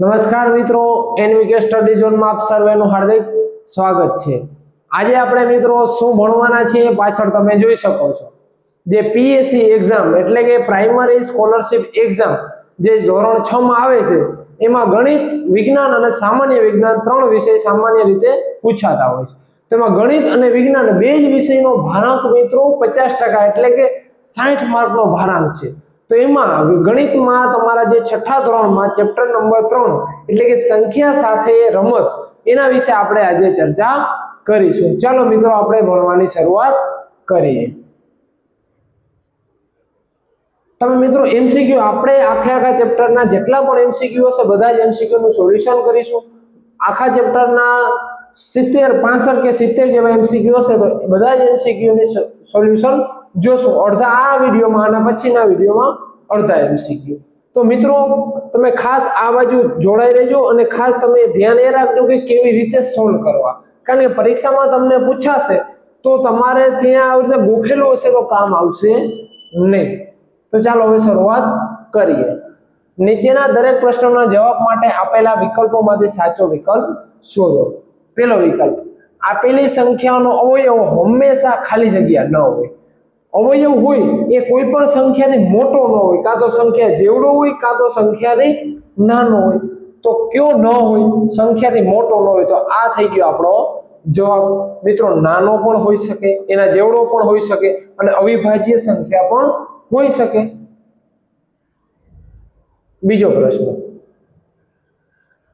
નમસ્કાર મિત્રો, એનવીકે સ્ટડી ઝોનમાં આપ સર્વેનું હાર્દિક સ્વાગત છે। આજે આપણે મિત્રો શું ભણવાના છીએ પાછળ તમે જોઈ શકો છો। જે પીએસસી એક્ઝામ એટલે કે પ્રાઇમરી સ્કોલરશિપ એક્ઝામ જે ધોરણ 6 માં આવે છે, એમાં ગણિત, વિજ્ઞાન અને સામાન્ય વિજ્ઞાન ત્રણ વિષય સામાન્ય રીતે પૂછાતા હોય છે। તેમાં ગણિત અને વિજ્ઞાન બે જ વિષયનો ભારાંક મિત્રો 50% એટલે કે 60 માર્કનો ભારાંક છે। તો એમાં ગણિતમાં તમારા જે છઠ્ઠા ધોરણમાં ચેપ્ટર નંબર 3 એટલે કે સંખ્યા સાથે રમત એના વિશે આપણે આજે ચર્ચા કરીશું। ચાલો મિત્રો આપણે ભણવાની શરૂઆત કરીએ। તમે મિત્રો એમસીક્યુ આપણે આખા ચેપ્ટરના જેટલા પણ એમસીક્યુ હશે બધા જ એમસીક્યુ નું સોલ્યુશન કરીશું। આખા ચેપ્ટરના 70 65 કે 70 જેવા એમસીક્યુ હશે તો બધા જ એમસીક્યુ ની સોલ્યુશન જોશું। અડધા આ વિડિયોમાં અને પછીના વિડિયોમાં અડધા એમસીક્યુ। તો મિત્રો તમે ખાસ આ બાજુ જોડાઈ રહેજો અને ખાસ તમે ધ્યાન એ રાખજો કે કેવી રીતે સોલ્વ કરવા, કારણ કે પરીક્ષામાં તમને પૂછાશે તો તમારે ત્યાં આવી રીતે ગોખેલું હશે તો કામ આવશે નહીં। તો ચાલો હવે શરૂઆત કરીએ। નીચેના દરેક પ્રશ્નોના જવાબ માટે આપેલા વિકલ્પોમાંથી સાચો વિકલ્પ શોધો। પહેલો વિકલ્પ, આપેલી સંખ્યાનો અવયવ હંમેશા ખાલી જગ્યા ન હોય। અવયવ હોય એ કોઈ પણ સંખ્યાથી મોટો ન હોય, કાં તો સંખ્યા જેવડો હોય કાં તો સંખ્યાથી નાનો હોય। તો કયો ન હોય? સંખ્યાથી મોટો ન હોય, તો આ થઈ ગયો આપણો જવાબ। મિત્રો નાનો પણ હોઈ શકે, એના જેવડો પણ હોઈ શકે અને અવિભાજ્ય સંખ્યા પણ હોઈ શકે। બીજો પ્રશ્ન,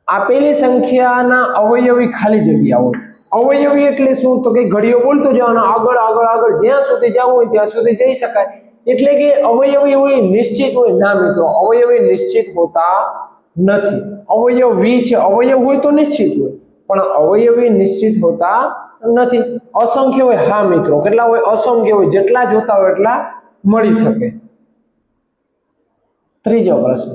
આપેલી સંખ્યાના અવયવી ખાલી જગ્યા હોય। અવયવી એટલે શું? તો કે ઘડીઓ બોલતો જવાનો, આગળ આગળ આગળ જ્યાં સુધી જવું હોય ત્યાં સુધી જઈ શકાય, એટલે કે અવયવી હોય નિશ્ચિત હોય? ના મિત્રો, અવયવી નિશ્ચિત હોતા નથી। અવયવી છે, અવયવ હોય તો નિશ્ચિત હોય, પણ અવયવી નિશ્ચિત હોતા નથી। અસંખ્ય હોય? હા મિત્રો, કેટલા હોય? અસંખ્ય હોય, જેટલા જોતા હોય એટલા મળી શકે। ત્રીજો પ્રશ્ન,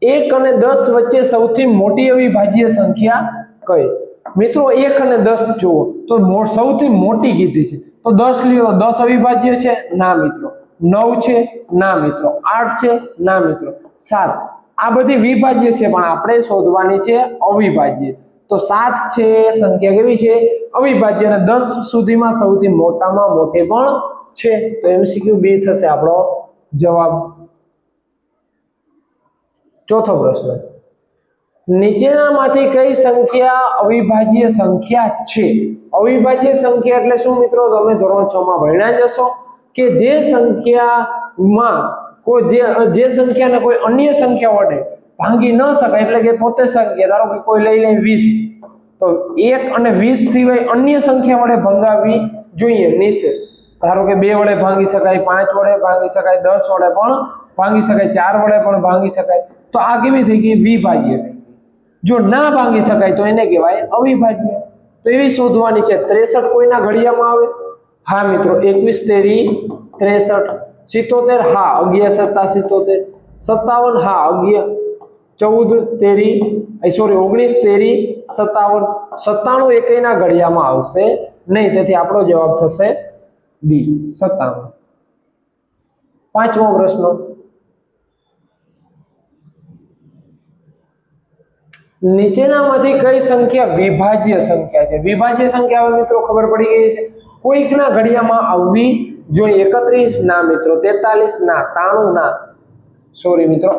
1 અને 10 વચ્ચે સૌથી મોટી અવિભાજ્ય સંખ્યા કઈ? મિત્રો 1 અને 10 જુઓ તો સૌથી મોટી કીધી છે, તો 10 લ્યો, 10 અવિભાજ્ય છે? ના મિત્રો। 9 છે? ના મિત્રો। 8 છે? ના મિત્રો। 7, આ બધી વિભાજ્ય છે પણ આપણે શોધવાની છે અવિભાજ્ય। તો 7 છે સંખ્યા કેવી છે? અવિભાજ્ય, અને 10 સુધીમાં સૌથી મોટામાં મોટી પણ છે, તો એમસીક્યુ બી થશે આપણો જવાબ। ચોથો પ્રશ્ન, નીચેનામાંથી કઈ સંખ્યા અવિભાજ્ય સંખ્યા છે? અવિભાજ્ય સંખ્યા એટલે શું મિત્રો? તમે ધોરણ 6 માં ભણ્યા જ હશો કે જે સંખ્યામાં જે સંખ્યાને કોઈ અન્ય સંખ્યા વડે ભાંગી ન શકાય, એટલે કે પોતે સંખ્યા, ધારો કે કોઈ લઈ લે 20, તો 1 અને 20 સિવાય અન્ય સંખ્યા વડે ભંગાવવી જોઈએ નિશેષ। ધારો કે 2 વડે ભાંગી શકાય, 5 વડે ભાંગી શકાય, 10 વડે પણ ભાંગી શકાય, 4 વડે પણ ભાંગી શકાય, તો આ કેવી થઈ ગઈ? વિભાજ્ય થઈ ગઈ। જો ના ભાંગી શકાય તો એને કહેવાય અવિભાજ્ય। તો એવી શોધવાની છે। 63 કોઈના ઘડિયામાં આવે? હા મિત્રો, 21 તેરી 63। 77, હા 11 સત્તા 77। 57, હા 19 તેરી 57। 97 એકેયના ઘડિયામાં આવશે નહીં, તેથી આપણો જવાબ થશે ડી 97। પાંચમો પ્રશ્ન, નીચેનામાંથી કઈ સંખ્યા વિભાજ્ય સંખ્યા છે? વિભાજ્ય સંખ્યા હવે મિત્રો ખબર પડી ગઈ છે, કોઈકના ઘડિયામાં આવવી જોઈએ। 31 ના મિત્રો, 43 ના, 93 ના, સોરી મિત્રો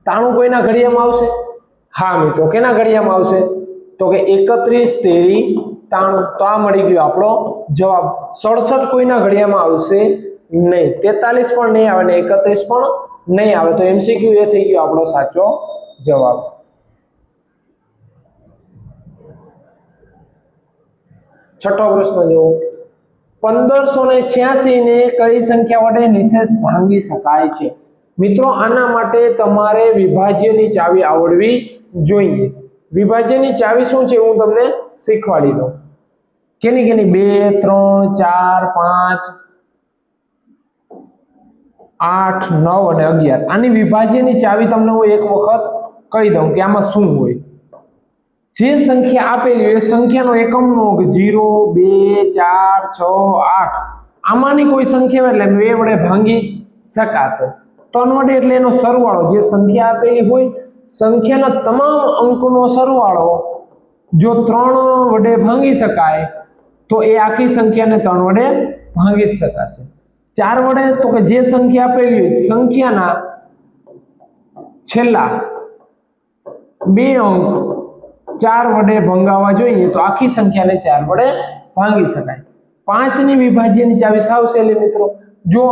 93 કોઈના ઘડિયામાં આવશે? હા મિત્રો, કેના ઘડિયામાં આવશે? તો કે 31 તેરી 93, તો આ મળી ગયો આપણો જવાબ। 67 કોઈના ઘડિયામાં આવશે નહીં, 43 પણ નહીં આવે ને 31 પણ નહીં આવે, તો એમસીક્યુ એ થઈ ગયો આપણો સાચો જવાબ। છઠ્ઠો પ્રશ્ન જુઓ, 1586 ને કઈ સંખ્યા વડે નિશેષ ભાંગી શકાય છે? મિત્રો આના માટે તમારે વિભાજ્યની ચાવી આવડવી જોઈએ। વિભાજ્યની ચાવી શું છે હું તમને શીખવાડી દઉં। કેની કેની? 2 3 4 5 8 9 અને 11। આની વિભાજ્યની ચાવી તમને હું એક વખત કહી દઉં કે આમાં શું હોય। જે સંખ્યા આપેલી હોય એ સંખ્યાનો એકમનો 0 2 4 6 8, આમાંની કોઈ સંખ્યા એટલે 2 વડે ભાંગી શકાશે। 3 વડે એટલે એનો સરવાળો, જે સંખ્યા આપેલી હોય સંખ્યાના તમામ અંકનો સરવાળો જો 3 વડે ભાંગી શકાય તો એ આખી સંખ્યાને 3 વડે ભાંગી જ શકાશે. 4 વડે તો કે જે સંખ્યા આપેલી હોય સંખ્યાના છેલ્લા 2 અંક 4 વડે ભંગાવવા જોઈએ તો આખી સંખ્યાને 4 વડે ભાંગી શકાય. 5 ની વિભાજ્યની ચાવી સાવ સહેલી મિત્રો. જો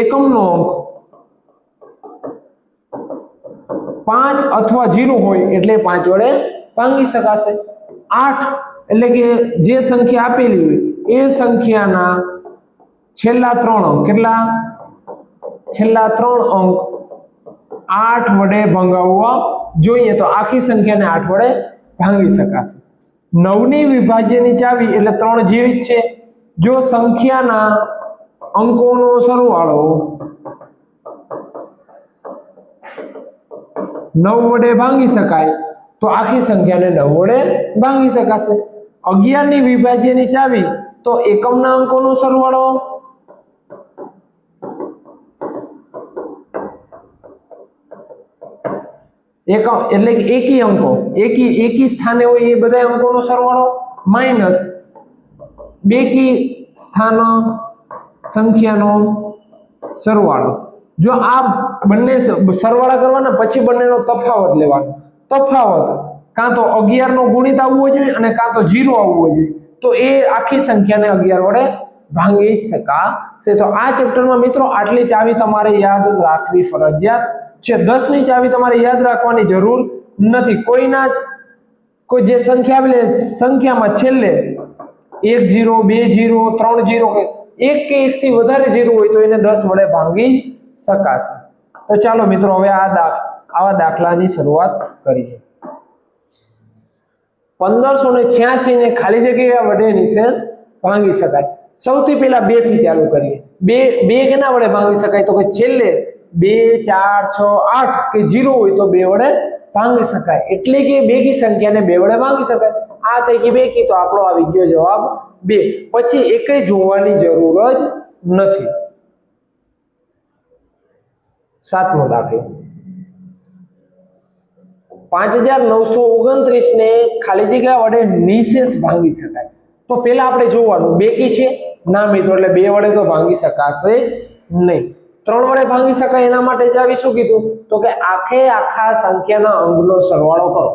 એકમનો અંક 5 અથવા 0 હોય એટલે 5 વડે ભાંગી શકાશે. 8 એટલે કે જે સંખ્યા આપેલી હોય એ સંખ્યાના છેલ્લા 3 અંક, કેટલા? છેલ્લા 3 અંક 8 વડે ભંગાવવા જોઈએ તો આખી સંખ્યાને 8 વડે ભાંગી શકાશે. 9 ની વિભાજ્યની ચાવી એટલે 3 જેવી જ છે. જો સંખ્યાના અંકોનો સરવાળો 9 વડે ભાંગી શકાય તો આખી સંખ્યાને 9 વડે ભાંગી શકાશે. 11 ની વિભાજ્યની ચાવી તો એકમના અંકોનો સરવાળો એકમ એટલે કે એકી અંકો, એકી સ્થાને હોય એ બધા અંકોનો સરવાળો માઈનસ બેકી સ્થાન સંખ્યાનો સરવાળો. જો આ બંને સરવાળા કરવાના પછી બંનેનો તફાવત લેવાનો. તફાવત કાં તો 11 નો ગુણિત આવવો જોઈએ અને કાં તો 0 આવવો જોઈએ તો એ આખી સંખ્યાને 11 વડે ભાંગી શકાશે. તો આ ચેપ્ટરમાં મિત્રો આટલી ચાવી તમારે યાદ રાખવી ફરજિયાત છે. 10 ની ચાવી તમારે યાદ રાખવાની જરૂર નથી. કોઈ જે સંખ્યા આવેલી સંખ્યામાં છેલ્લે 1 0 2 0 3 0 કે એક થી વધારે 0 હોય તો એને 10 વડે ભાંગી શકાશે. તો ચાલો મિત્રો હવે આવા દાખલાની શરૂઆત કરીએ. 1586 ને ખાલી જગ્યા વડે નિશેષ ભાંગી શકાય. સૌથી પહેલા 2 થી ચાલુ કરીએ. 2 કેના વડે ભાંગી શકાય તો કે છેલ્લે 2 4 6 8 કે 0 હોય તો 2 વડે ભાંગી શકાય. એટલે કે બેકી સંખ્યાને 2 વડે ભાંગી શકાય. આ થઈ ગઈ બેકી તો આપણો આવી ગયો જવાબ 2. પછી એકે જોવાની જરૂર જ નથી. 7મો દાખલો. 5929 ને ખાલી જગ્યા વડે નિશેષ ભાંગી શકાય. તો પહેલા આપણે જોવાનું બેકી છે ના મિત્રો, એટલે 2 વડે તો ભાંગી શકાશે જ નહીં. 3 વડે ભાંગી શકાય એના માટે જ આવી શું કીધું તો કે આખા સંખ્યાના અંકનો સરવાળો કરો.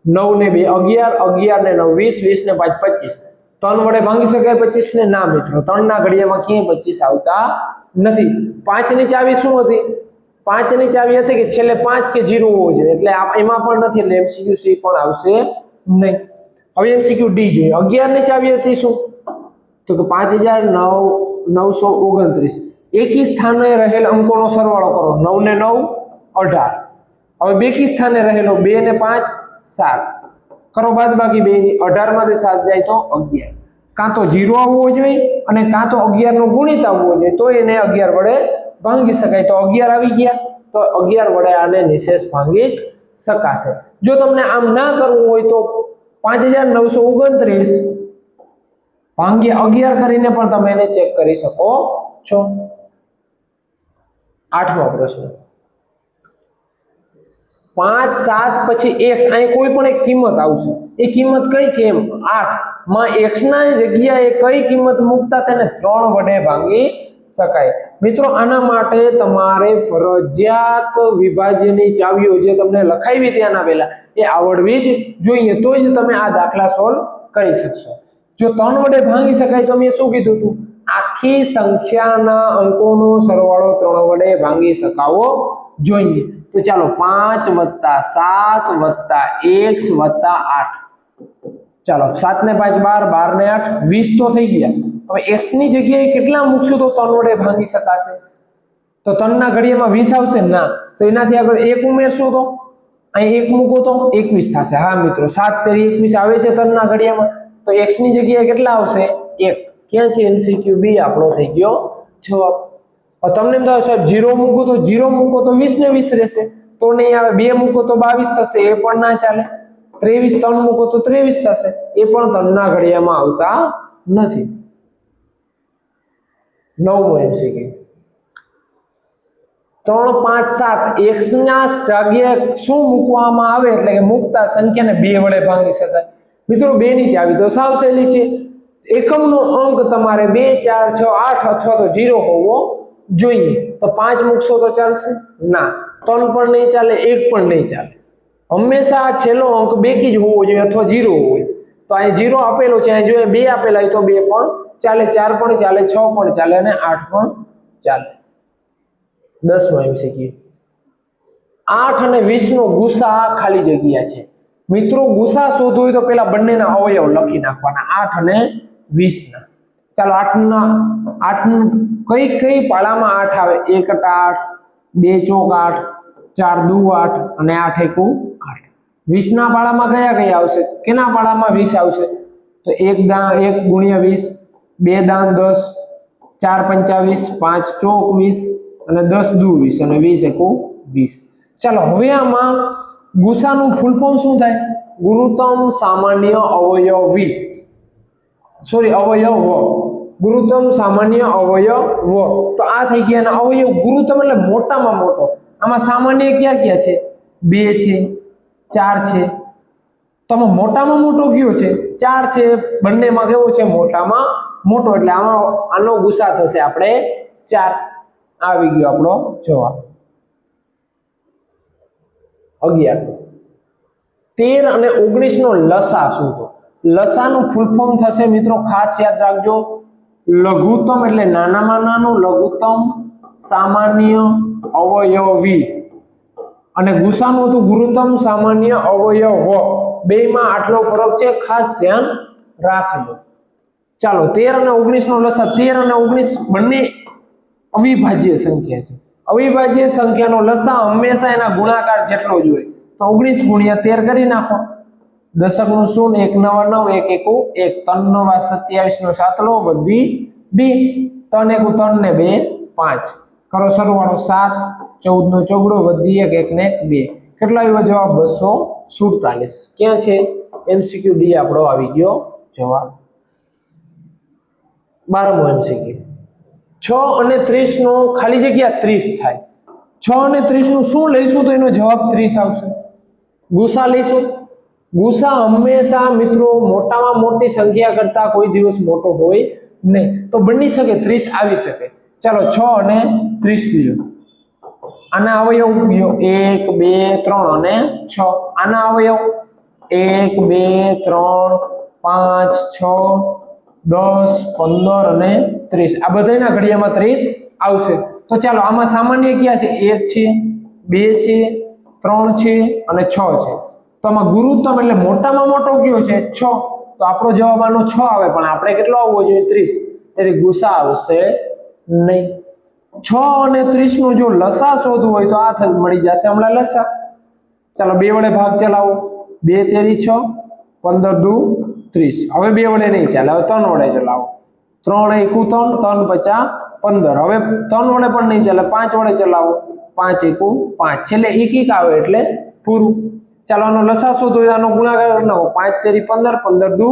9 ને 2 11, 11 ને 9 20, 20 ને 5 25. 3 વડે ભાંગી શકાય 25 ને? ના મિત્રો, 3 ના ઘડિયામાં ક્યાંય 25 આવતા નથી. 5 ની ચાવી શું હતી? 5 ની ચાવી હતી કે છેલ્લે 5 કે 0 હોવો જોઈએ, એટલે એમાં પણ નથી, એટલે MCQ C પણ આવશે નહીં. હવે MCQ D જોઈએ. 11 ની ચાવી હતી શું તો કે 5929. એકી સ્થાને રહેલ અંકોનો સરવાળો કરો. 9 ને 9 18. હવે બેકી સ્થાને રહેલો 2 ને 5 7. કરો બાદબાકી 2 ની. 18 માંથી 7 જાય તો 11. કાં તો 0 આવવો જોઈએ અને કાં તો 11 નો ગુણિત આવવો જોઈએ તો એને 11 વડે ભાંગી શકાય. તો 11 આવી ગયા તો 11 વડે આને નિશેષ ભાંગી શકાશે. જો તમને આમ ના કરવું હોય તો 5929 ભાંગ્યા 11 કરીને પણ તમે એને ચેક કરી શકો છો. 8મો પ્રશ્ન. 5 7 પછી x, અહીં કોઈ પણ એક કિંમત આવશે. એ કિંમત કઈ છે? એમ 8 માં x ના જગ્યાએ કઈ કિંમત મૂકતા તેને 3 વડે ભાંગી શકાય. મિત્રો આના માટે તમારે ફરજિયાત વિભાજ્યની ચાવીઓ જે તમને લખાવી ત્યાંના પહેલા એ આવડવી જ જોઈએ, તો જ તમે આ દાખલા સોલ્વ કરી શકશો. જો 3 વડે ભાંગી શકાય તો મેં શું કીધું હતું? આખી સંખ્યાના અંકોનો સરવાળો 3 વડે ભાંગી શકાવો જોઈએ. તો ચાલો 5 + 7 + x + 8. ચાલો 7 ને 5 12, 12 ને 8 20 તો થઈ ગયા. હવે x ની જગ્યાએ કેટલા મૂકશું તો 3 વડે ભાંગી શકાશે? તો 3 ના ઘડિયામાં 20 આવશે? ના. તો એનાથી આગળ 1 ઉમેરશો તો અહીં 1 મૂકો તો 21 થશે. હા મિત્રો, 7 તેરી 21 આવે છે 3 ના ઘડિયામાં. તો x ની જગ્યાએ કેટલા આવશે? 1. ક્યાં છે? MCQ B આપણો થઈ ગયો જવાબ. તમને એમ થાય સાહેબ 0 મૂકો તો 0 મૂકો તો 20 ને 20 રહેશે, તો નહીં આવે. 2 મૂકો તો 22 થશે, એ પણ ના ચાલે. 23 3 મૂકો તો 23 થશે, એ પણ 3 ના ઘડિયામાં આવતા નથી. 9મો MCQ. 3 5 7 x ના જગ્યાએ શું મૂકવામાં આવે એટલે કે મુકતા સંખ્યાને 2 વડે ભાંગી શકાય। મિત્રો 2 ની ચાવી તો સાવ સહેલી છે। એકમનો અંક તમારે 2 4 6 8 અથવા તો 0 હોવો જોઈએ। તો 5 મૂકશો તો ચાલશે? ના, 3 પણ નહીં ચાલે, 1 પણ નહીં ચાલે। હંમેશા છેલ્લો અંક બેકી જ હોવો જોઈએ અથવા 0 હોવો જોઈએ। તો અહીં 0 આપેલો છે, અહીં જો 2 આપેલા હોય તો 2 પણ ચાલે, 4 પણ ચાલે, 6 પણ ચાલે અને 8 પણ ચાલે। 10મો MCQ 8 અને 20 નો ગુસા ખાલી જગ્યા છે। મિત્રો ગુસા શોધવો હોય તો પેલા બંનેના અવયવ લખી નાખવાના 8 અને 20 ના। ચાલો 8 કઈ પાળામાં 8 આવે? 1 8, 2 ચોક 8, 4 દુ 8 અને 8 એકુ 8। 20 ના પાળામાં કયા આવશે? કેના પાળામાં 20 આવશે? તો 1 ગુણ્યા 20, 2 દાન 10, 4 પંચા 20, 5 ચોક 20 અને 10 દુ 20 અને 20 એકુ 20। ચાલો હવે આમાં ગુસાનું ફૂલ ફોર્મ શું થાય? ગુરુત્તમ સામાન્ય અવયવી, સોરી અવયવ, ગુરુત્તમ સામાન્ય અવયવ। તો આ થઈ ગયા અને અવયવ ગુરુત્તમ એટલે મોટામાં મોટો। આમાં સામાન્ય ક્યાં છે? 2 છે, 4 છે। તો આમાં મોટામાં મોટો કયો છે? 4 છે। બંનેમાં કેવો છે? મોટામાં મોટો, એટલે આનો ગુસા થશે આપણે 4। આવી ગયો આપણો જવાબ। 11 13 અને 19 નો લસા શોધો। લસાનું ફૂલ ફોર્મ થશે મિત્રો, ખાસ યાદ રાખજો, લઘુત્તમ એટલે નાનામાં નાનું, લઘુત્તમ સામાન્ય અવયવી, અને ગુસાનું હતું ગુરુત્તમ સામાન્ય અવયવ। બેમાં આટલો ફરક છે, ખાસ ધ્યાન રાખજો। ચાલો 13 અને 19 નો લસા। 13 અને 19 બંને અવિભાજ્ય સંખ્યા છે। અવિભાજ્ય સંખ્યાનો લસા હંમેશા એના ગુણાકાર જેટલો જ હોય। તો 19 ગુણ્યા 13 કરી નાખો। દશકનું શૂન્ય, 1 નવા 9, 1 એકુ 1, 3 નવા 27 નો 7 લો બધી 2, 3 એકુ 3 ને 2 5, કરો સરવાળો 7, 14 નો ચોગડો વધી 1, 1 ને 2, કેટલો આવ્યો જવાબ? 247। ક્યાં છે? MCQ ડી આપણો આવી ગયો જવાબ। 12મો MCQ 6 અને 30 નો ખાલી જગ્યા 30 થાય। 6 અને 30 નું શું લઈશું તો એનો જવાબ 30 આવશે? ગુસા લઈશું। ગુસા હંમેશા મિત્રો મોટામાં મોટી સંખ્યા કરતા કોઈ દિવસ મોટો હોય નહીં। તો બની શકે 30 આવી શકે। ચાલો 6 અને 30 લ્યો। આના અવયવ 1 2 3 અને 6। આના અવયવ 1 2 3 5 6 10 15 અને 30। આ બધાના ઘડિયામાં 30 આવશે। તો ચાલો આમાં સામાન્ય ક્યાં છે? 1 છે, 2 છે, 3 છે અને 6 છે। તો આમાં ગુરુત્તમ એટલે મોટામાં મોટો કયો છે? 6। તો આપણો જવાબ આનો 6 આવે, પણ આપણે કેટલો આવવો જોઈએ? 30। એટલે ગુસા આવશે નહીં। 6 અને 30 નો જો લસા શોધવું હોય તો આ મળી જશે હમણાં લસા। ચાલો 2 વડે ભાગ ચલાવો। 2 તેરી 6, 15 દુ 30। હવે 2 વડે નહીં ચાલે, હવે 3 વડે ચલાવો। 3 એકુ 3, 3 પચા 15। હવે 3 વડે પણ નહીં ચાલે, 5 વડે ચલાવો। 5 એકુ 5, છેલ્લે 1 1 આવે એટલે પૂરું। ચાલો આનો લસા શોધો, આનો ગુણાકાર કરી નાખો। 5 તેરી 15, 15 દુ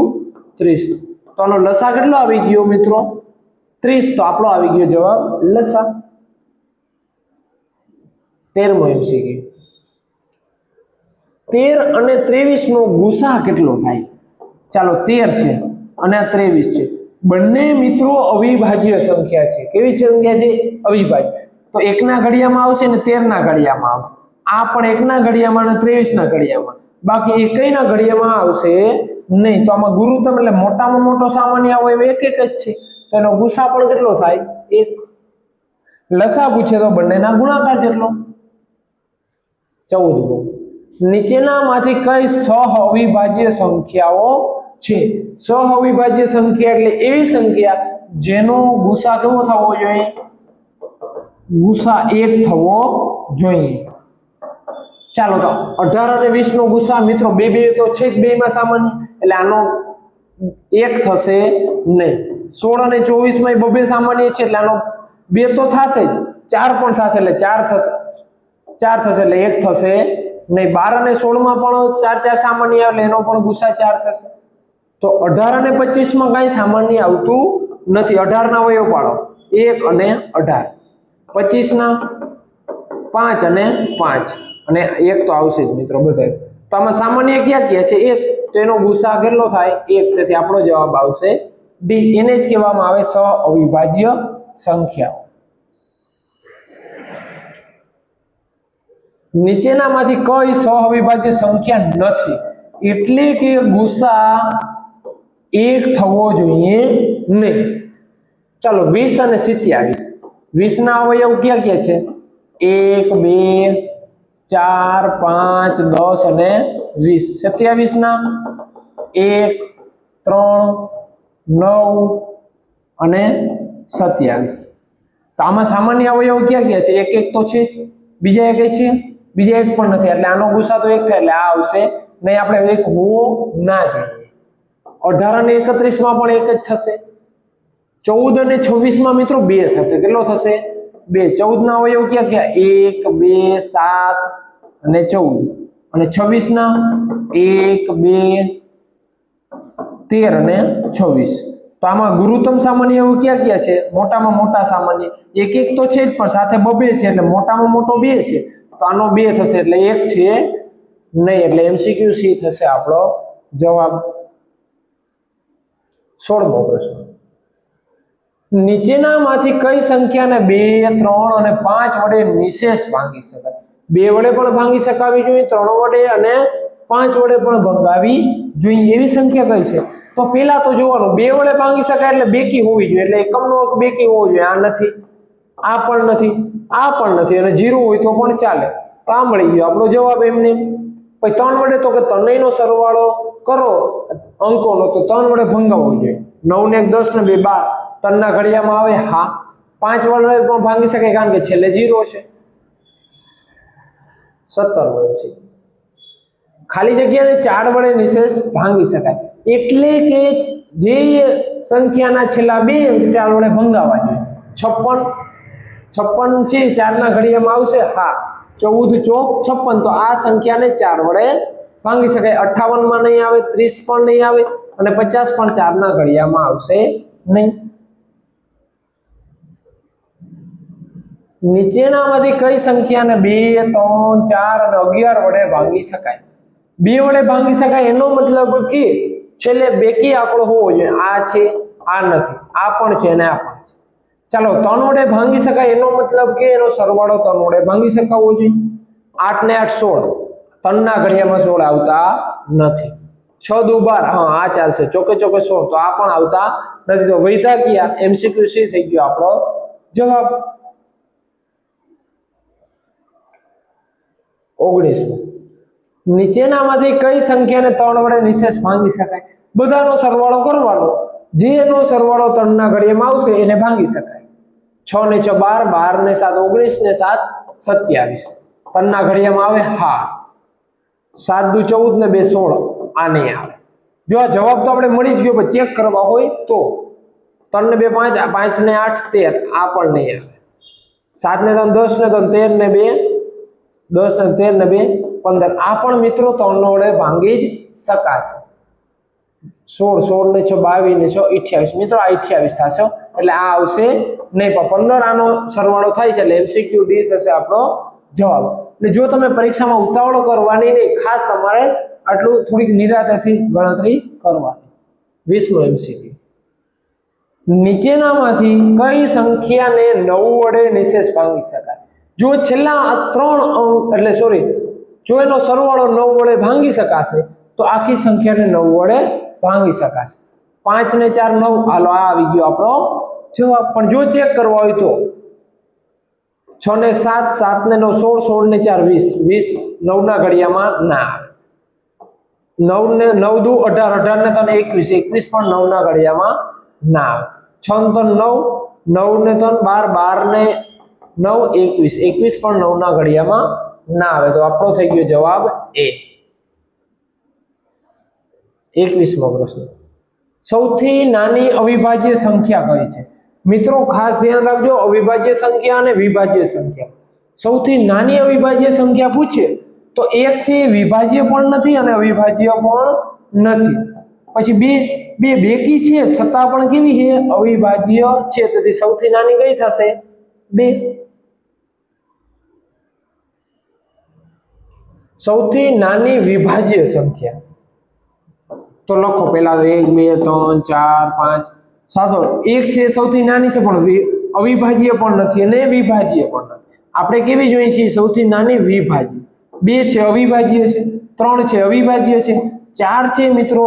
30। તો આનો લસા કેટલો આવી ગયો મિત્રો? 30। તો આપણો આવી ગયો જવાબ લસા। 13મો MCQ 13 અને 23 નો ગુસા કેટલો થાય? ચાલો 13 છે અને આ 23 છે, બંને મિત્રો અવિભાજ્ય સંખ્યા છે। કેવી સંખ્યા છે? અવિભાજ્ય। તો 1 ના ઘડિયામાં આવશે ને 13 ના ઘડિયામાં આવશે। આ પણ 1 ના ઘડિયામાં અને 23 ના ઘડિયામાં, બાકી એકયના ઘડિયામાં આવશે નહીં। તો આમાં ગુરુત્તમ એટલે મોટામાં મોટો સામાન્ય અવયવ 1 1 જ છે। તો એનો ગુસા પણ કેટલો થાય? 1। લસા પૂછે તો બંનેના ગુણાકાર જેટલો। 14મો નીચેનામાંથી કઈ સહઅવિભાજ્ય સંખ્યાઓ છે? સહઅવિભાજ્ય સંખ્યા એટલે એવી સંખ્યા જેનો ગુસા કેવો થવો જોઈએ? ગુસા 1 થવો જોઈએ। ચાલો તો 18 અને 20 નો ગુસા મિત્રો 2 2 તો છે જ, બેમાં સામાન્ય, એટલે આનો 1 થશે નહીં। 16 અને 24 માં બબે સામાન્ય છે એટલે આનો 2 તો થશે જ, 4 પણ થશે એટલે 4 થશે, 4 થશે એટલે 1 થશે નહીં। 12 અને 16 માં પણ 4 4 સામાન્ય એટલે એનો પણ ગુસા 4 થશે। તો 18 અને 25 માં કઈ સામાન્ય આવતું નથી। 18 ના અવયવ પાડો, 1 અને 18। 25 ના 5 અને 5 અને 1 તો આવશે જ મિત્રો બધા. તો આમાં સામાન્ય ક્યાં ક્યાં છે? 1, તો એનો ગુસા કેટલો થાય? 1. તેથી આપણો જવાબ આવશે ડી. એને જ કહેવામાં આવે સહઅવિભાજ્ય સંખ્યાઓ. નીચેનામાંથી કઈ સહઅવિભાજ્ય સંખ્યા નથી? એટલે કે ગુસા 1 થવો જોઈએ નહીં. ચાલો 20 અને 27. 20 ના અવયવ ક્યાં ક્યાં છે? 1, 2, 4, 5, 10 અને 20. 27 ના 1, 3, 9 અને 27. તો આમાં સામાન્ય અવયવ ક્યાં ક્યાં છે? 1 1 તો છે જ. બીજા એક છે? બીજા એક પણ નથી. એટલે આનો ગુસા તો 1 થાય એટલે આ આવશે નહીં. આપણે 1 હોવો ના જોઈએ. 18 અને 31 માં પણ 1 જ થશે. 14 અને 26 માં મિત્રો 2 થશે. કેટલો થશે? 2. 14 ના અવયવ ક્યાં ક્યાં? 1, 2, 7 અને 14. અને 26 ના 1, 2, 13 અને 26. તો આમાં ગુરુત્તમ સામાન્ય એવું ક્યાં ક્યાં છે? મોટામાં મોટા સામાન્ય 1 1 તો છે જ, પણ સાથે 2 છે એટલે મોટામાં મોટો 2 છે. તો આનો 2 થશે એટલે 1 છે નહીં. એટલે MCQ સી થશે આપણો જવાબ. 16મો પ્રશ્ન. નીચેનામાંથી કઈ સંખ્યાને 2, 3 અને 5 વડે નિશેષ ભાંગી શકાય? 2 વડે પણ ભાંગી શકાવી જોઈએ, 3 વડે અને 5 વડે પણ ભાંગાવી જોઈએ. એવી સંખ્યા કઈ છે? તો પેલા તો જોવાનું 2 વડે ભાંગી શકાય એટલે બેકી હોવી જોઈએ. એટલે એકમનો અંક બેકી હોવો જોઈએ. આ નથી, આ પણ નથી, આ પણ નથી અને 0 હોય તો પણ ચાલે. તો આ મળી ગયો આપણો જવાબ એમને. પછી 3 વડે તો કે ત્રણેયનો સરવાળો કરો અંકોનો, તો 3 વડે ભંગાવવો જોઈએ. 9 ને 1 10 ને 2 12. 3 ના ઘડિયામાં આવે હા. 5 વડે પણ ભાંગી શકાય કારણ કે છેલ્લે 0 છે. 17મો છે. ખાલી જગ્યાને 4 વડે નિશેષ ભાંગી શકાય. એટલે કે જે સંખ્યાના છેલ્લા 2 અંક 4 વડે ભંગાવવા જોઈએ. 56 છે 4 ના ઘડિયામાં આવશે હા. 14 ચોક 56. તો આ સંખ્યાને 4 વડે ભાંગી શકાય. 58 માં નહીં આવે, 30 પણ નહીં આવે અને 50 પણ 4 ના ઘડિયામાં આવશે નહીં. નીચેનામાંથી કઈ સંખ્યાને 2, 3, 4 અને 11 વડે ભાંગી શકાય? 2 વડે ભાંગી શકાય એનો મતલબ કે છેલ્લે બેકી આંકડો હોવો જોઈએ. આ છે, આ નથી, આ પણ છે અને આ પણ છે. ચાલો 3 વડે ભાંગી શકાય એનો મતલબ કે એનો સરવાળો 3 વડે ભાંગી શકાવો જોઈએ. 8 ને 8 16. 3 ના ઘડિયામાં 16 આવતા નથી. 6 દુ 12. હા આ ચાલશે. ચોકે ચોકે 16. તો આ પણ આવતા નથી. તો વૈધા ગયા MCQ સી થઈ ગયો આપણો જવાબ. 19. નીચેનામાંથી કઈ સંખ્યાને 3 વડે નિશેષ ભાંગી શકાય? બધાનો સરવાળો કરવાનો. જેનો સરવાળો 3 ના ઘડિયામાં આવશે એને ભાંગી શકાય. 6 ને 6 12, 12 ને 7 19 ને 7 27. 3 ના ઘડિયામાં આવે હા. 7 દુ 14 ને 2 16. આ નહીં આવે. જો આ જવાબ તો આપણે મળી જ ગયો, પણ ચેક કરવા હોય તો 3 ને 2 5, 5 ને 8 13. આ પણ નહીં આવે. 7 ને 3 10 ને 3 13 ને 2 10 ને 13 ને 2 15. આ પણ મિત્રો 3 વડે ભાંગી જ શકાશે. 16 16 ને 6 22 ને 6 28. મિત્રો આ 28 થશે એટલે આ આવશે નહીં, પણ 15 આનો સરવાળો થાય છે એટલે MCQ ડી થશે આપણો જવાબ. એટલે જો તમે પરીક્ષામાં ઉતાવળ કરવાની નહીં, ખાસ તમારે આટલું થોડીક નિરાંતેથી ગણતરી કરવાની. 20મો MCQ. નીચેનામાંથી કઈ સંખ્યાને 9 વડે નિશેષ ભાંગી શકાય? જો છેલ્લા 3 અંક એટલે સોરી જો એનો સરવાળો 9 વડે ભાંગી શકાશે તો આખી સંખ્યાને 9 વડે ભાંગી શકાશે. 5 ને 4 9. હાલો આ આવી ગયો આપણો જવાબ. પણ જો ચેક કરવા હોય તો 6 ને 7 7 ને 9 16 16 ને 4 20 20 9 ના ઘડિયામાં ના આવે. 9 ને 9 દુ 18 18 ને 3 21 21 પણ 9 ના ઘડિયામાં ના આવે. 6 ને 3 9 9 ને 3 12 12 ને 9 21 21 પણ 9 ના ઘડિયામાં ના આવે. તો આપણો થઈ ગયો જવાબ એ. 21મો પ્રશ્ન. સૌથી નાની અવિભાજ્ય સંખ્યા કઈ છે? મિત્રો ખાસ ધ્યાન રાખજો, અવિભાજ્ય સંખ્યા અને વિભાજ્ય સંખ્યા. સૌથી નાની અવિભાજ્ય સંખ્યા પૂછે તો 1 છે, વિભાજ્ય પણ નથી અને અવિભાજ્ય પણ નથી. પછી 2 બેકી છે છતાં પણ કેવી છે? અવિભાજ્ય છે. તેથી સૌથી નાની કઈ થશે? 2. સૌથી નાની વિભાજ્ય સંખ્યા તો લખો પહેલા 1 2 3 4 5 સાતો 1 છે સૌથી નાની છે પણ અવિભાજ્ય પણ નથી અને વિભાજ્ય પણ નથી. આપણે કેવી જોઈએ છીએ? સૌથી નાની વિભાજ્ય. 2 છે અવિભાજ્ય છે, 3 છે અવિભાજ્ય છે, 4 છે મિત્રો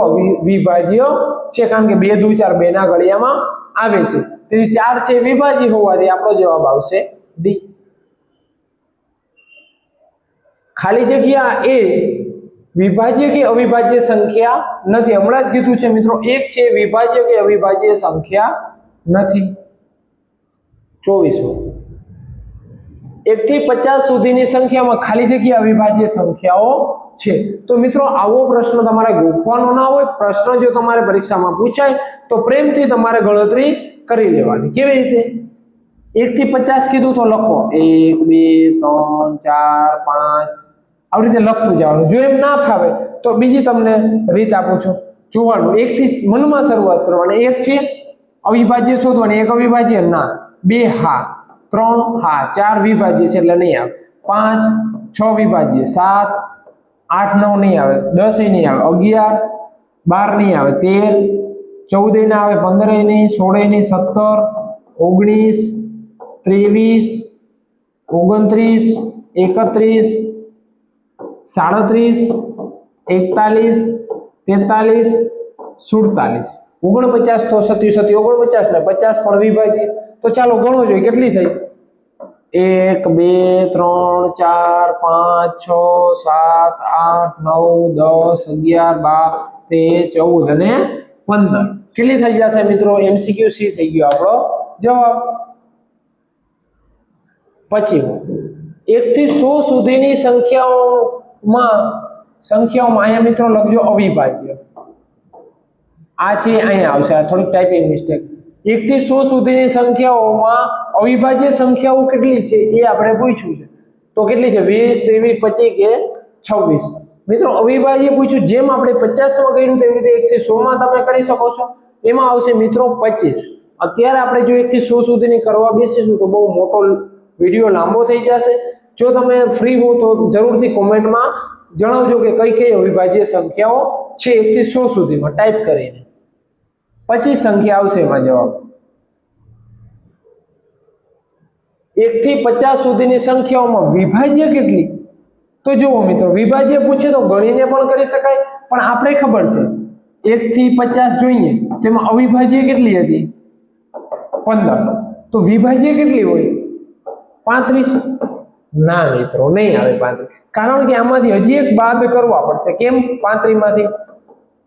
વિભાજ્ય છે કારણ કે 2 દુ 4 2 ના ઘડિયામાં આવે છે. તેથી 4 છે વિભાજ્ય હોવાથી આપણો જવાબ આવશે ડી. ખાલી જગ્યા એ વિભાજ્ય કે અવિભાજ્ય સંખ્યા નથી. હમણાં જ કીધું છે મિત્રો 1 છે વિભાજ્ય કે અવિભાજ્ય સંખ્યા નથી. 24 1 થી 50 સુધીની સંખ્યામાં ખાલી જગ્યા અવિભાજ્ય સંખ્યાઓ છે. તો મિત્રો આવો પ્રશ્ન તમારે ગોખવાનો ના હોય. પ્રશ્ન જો તમારે પરીક્ષામાં પૂછાય તો પ્રેમથી તમારે ગણતરી કરી લેવાની. કેવી રીતે? 1 થી 50 કીધું તો લખો 1 2 3 4 5 આવી રીતે લખતું જવાનું. જો એમ ના ફાવે તો બીજી તમને રીત આપું છું. જોવાનું 1 થી મનમાં શરૂઆત કરવાની. 1 છે અવિભાજ્ય શોધવાની. 1 અવિભાજ્ય ના, 2 હા, 3 હા, 4 વિભાજ્ય છે એટલે નહીં આવે, 5 6 વિભાજ્ય, 7 8 9 નહીં આવે, 10 નહીં આવે, 11 12 નહીં આવે, 13 14 ના આવે, 15 નહીં, 16 નહીં, 17 19 23 29 31 37 41 43 47 49 તો 47 49 ને 50 પણ વિભાજ્ય. તો ચાલો ગણો જોઈએ કેટલી થઈ? 1 2 3 4 5 6 7 8 9 10 11 12 13 14 અને 15 કેટલી થઈ જશે મિત્રો? MCQ સી થઈ ગયો આપણો જવાબ. પછી 1 થી 100 સુધીની સંખ્યાઓમાં અહીંયા મિત્રો લખજો અવિભાજ્ય. આ છે અહીંયા આવશે, આ થોડીક ટાઈપિંગ મિસ્ટેક. 1 થી 100 સુધીની સંખ્યાઓમાં અવિભાજ્ય સંખ્યાઓ કેટલી છે એ આપણે પૂછ્યું છે. તો કેટલી છે? 20 23 25 કે 26? મિત્રો અવિભાજ્ય પૂછ્યું. જેમ આપણે 50 માં કર્યું તેવી રીતે 1 થી 100 માં તમે કરી શકો છો. એમાં આવશે મિત્રો 25. અત્યારે આપણે જો 1 થી 100 સુધીની કરવા બેસીશું તો બહુ મોટો વિડિયો લાંબો થઈ જશે. જો તમે ફ્રી હો તો જરૂરથી કોમેન્ટમાં જણાવજો કે કઈ કઈ અવિભાજ્ય સંખ્યાઓ છે 1 થી 100 સુધીમાં ટાઈપ કરીને. 25 સંખ્યા આવશે એમાં જવાબ. 1 થી 50 સુધીની સંખ્યાઓમાં વિભાજ્ય કેટલી? તો જુઓ મિત્રો વિભાજ્ય પૂછે તો ગણીને પણ કરી શકાય, પણ આપણે ખબર છે 1 થી 50 જોઈએ તેમાં અવિભાજ્ય કેટલી હતી? 15. તો વિભાજ્ય કેટલી હોય? 35. ના મિત્રો નહીં આવે 35, કારણ કે આમાંથી હજી એક બાદ કરવા પડશે. કેમ 35 માંથી?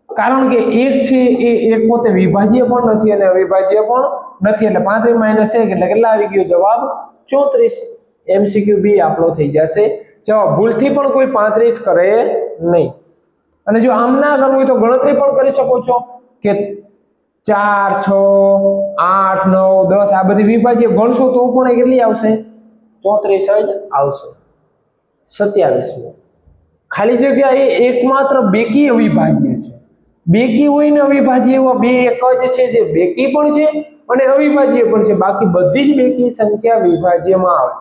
કારણ કે 1 છે એ એક પોતે વિભાજ્ય પણ નથી અને અવિભાજ્ય પણ નથી, એટલે 35 માઈનસ 1 એટલે કેટલા આવી ગયો જવાબ? 34. MCQ બી આપણો થઈ જશે જવાબ. ભૂલથી પણ કોઈ 35 કરે નહીં. અને જો આમ ના કરવું હોય તો ગણતરી પણ કરી શકો છો કે 4 6 8 9 10 આ બધી વિભાજ્ય ગણશો તો પણ એ કેટલી આવશે? 34 જ આવશે. 27. ખાલી જગ્યા એ એકમાત્ર બેકી અવિભાજ્ય છે. બેકી હોય ને અવિભાજ્ય એવા બે એક જ છે જે બેકી પણ છે અને અવિભાજ્ય પણ છે. બાકી બધી જ બેકી સંખ્યા વિભાજ્યમાં આવે.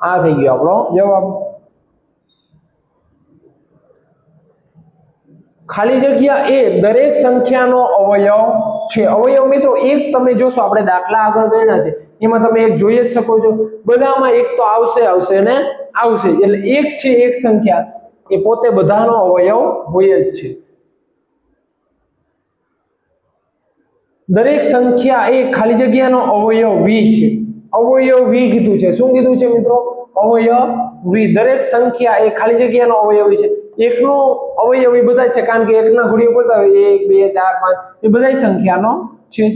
આ થઈ ગયો આપણો જવાબ. ખાલી જગ્યા એ દરેક સંખ્યાનો અવયવ છે. અવયવ મિત્રો એક તમે જોશો, આપણે દાખલા આગળ ગણ્યા છે એમાં તમે એક જોઈ જ શકો છો. બધામાં એક તો આવશે ને આવશે, એટલે એક છે એક સંખ્યા એ પોતે બધાનો અવયવ હોય જ છે. દરેક સંખ્યા એ ખાલી જગ્યાનો અવયવ v છે. અવયવ v કીધું છે. શું કીધું છે મિત્રો? અવયવ v. દરેક સંખ્યા એ ખાલી જગ્યાનો અવયવી છે. એકનો અવયવી બધા છે કારણ કે એકના ઘડિયો બોલતા હોય 1 2 4 5 એ બધાય સંખ્યાનો છે.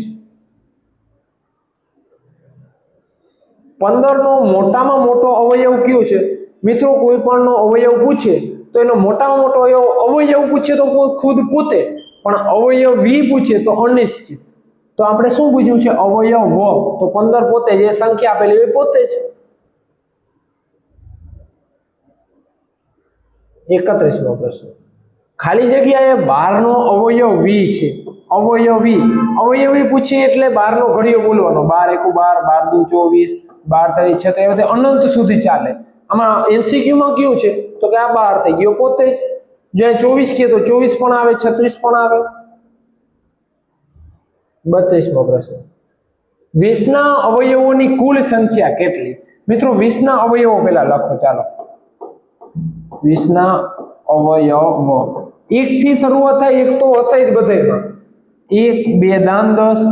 15 નો મોટામાં મોટો અવયવ કયો છે? મિત્રો કોઈ પણ નો અવયવ પૂછે તો એનો મોટામાં મોટો અવયવ પૂછે તો ખુદ પોતે, પણ અવયવ v પૂછે તો અનિશ્ચિત. તો આપણે શું પૂછ્યું છે? અવયવ વ. તો 15 પોતે જે સંખ્યા આપેલી એ પોતે જ. 31મો પ્રશ્ન. ખાલી જગ્યાએ 12 નો અવયવ v છે. અવયવ v. અવયવી પૂછે એટલે 12 નો ઘડિયો બોલવાનો. 12 1 12, 12 2 24, 12 3 36 અનંત સુધી ચાલે. આમાં એમસીક્યુ માં કયું છે તો કે આ બહાર થઈ ગયો પોતે જ. જ્યાં 24 કે તો 24 પણ આવે, 36 પણ આવે. 32મો પ્રશ્ન, 20 ના અવયવોની કુલ સંખ્યા કેટલી? મિત્રો 20 ના અવયવો પહેલા લખો. ચાલો 20 ના અવયવો 1 થી શરૂઆત થાય. 1 તો હશે જ બધાયમાં. 1 2 દાન 10,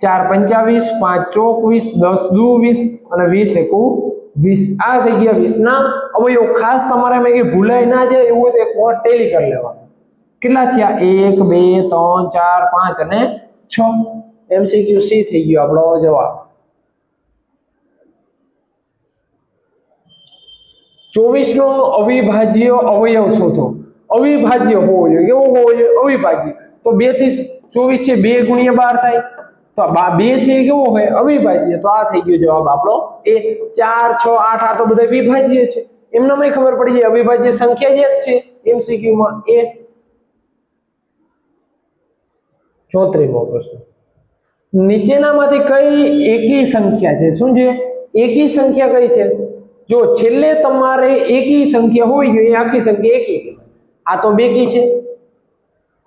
4 25, 5 24, 10 દુ 20 અને 20 એકુ 20. આ થઈ ગયા 20 ના અવયવ. ખાસ તમારે મેં કે ભૂલાય ના જાય એવું એક વાર ટેલી કરી લેવાનું. કેટલા થયા? 1 2 3 4 5 અને 6. એમસીક્યુ સી થઈ ગયો આપણો જવાબ. 24 નો અવિભાજ્ય અવયવ શોધો. અવિભાજ્ય હોવો જોઈએ. કેવો હોવો જોઈએ? અવિભાજ્ય. તો 2 થી 24 છે, 2 ગુણ્યા 12 થાય. તો 2 છે એ કેવો હોય? અવિભાજ્ય. તો આ થઈ ગયો જવાબ આપણો એ. 4 6 8 આ તો બધા વિભાજ્ય છે. એમનામાં ખબર પડી જાય અવિભાજ્ય સંખ્યા જ એક છે એમસીક્યુ માં એ. 34મો પ્રશ્ન, નીચેનામાંથી કઈ એકી સંખ્યા છે? શું છે? એકી સંખ્યા કઈ છે? જો છેલ્લે તમારે એકી સંખ્યા હોવી જોઈએ, આખી સંખ્યા એકી કહેવાય. આ તો બેકી છે,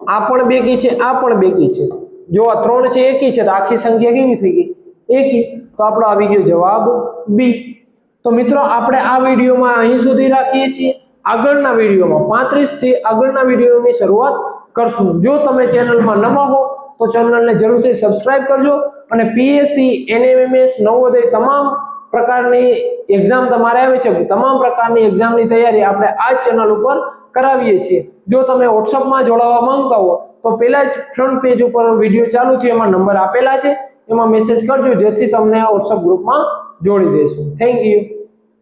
આ પણ બેકી છે, આ પણ બેકી છે. જો આ 3 છે એકી છે તો આખી સંખ્યા કેવી થઈ ગઈ? એકી. તો આપણો આવી ગયો જવાબ બી. તો મિત્રો આપણે આ વિડીયોમાં અહીં સુધી રાખીએ છીએ. આગળના વિડીયોમાં 35 થી આગળના વિડીયોની શરૂઆત કરશું. જો તમે ચેનલમાં નવા હો તો ચેનલને જરૂરથી સબસ્ક્રાઇબ કરજો અને પીએસસી, એનએમએમએસ, નવોદય તમામ પ્રકારની એક્ઝામ તમારે આવે છે, તમામ પ્રકારની એક્ઝામની તૈયારી આપણે આ ચેનલ ઉપર કરાવીએ છીએ. જો તમે WhatsAppમાં જોડાવા માંગતા હો તો પહેલા જ ફ્રન્ટ પેજ ઉપર વિડીયો ચાલુ થયો એમાં નંબર આપેલા છે, એમાં મેસેજ કરજો જેથી તમને WhatsApp ગ્રુપમાં જોડી દઈશું. Thank you.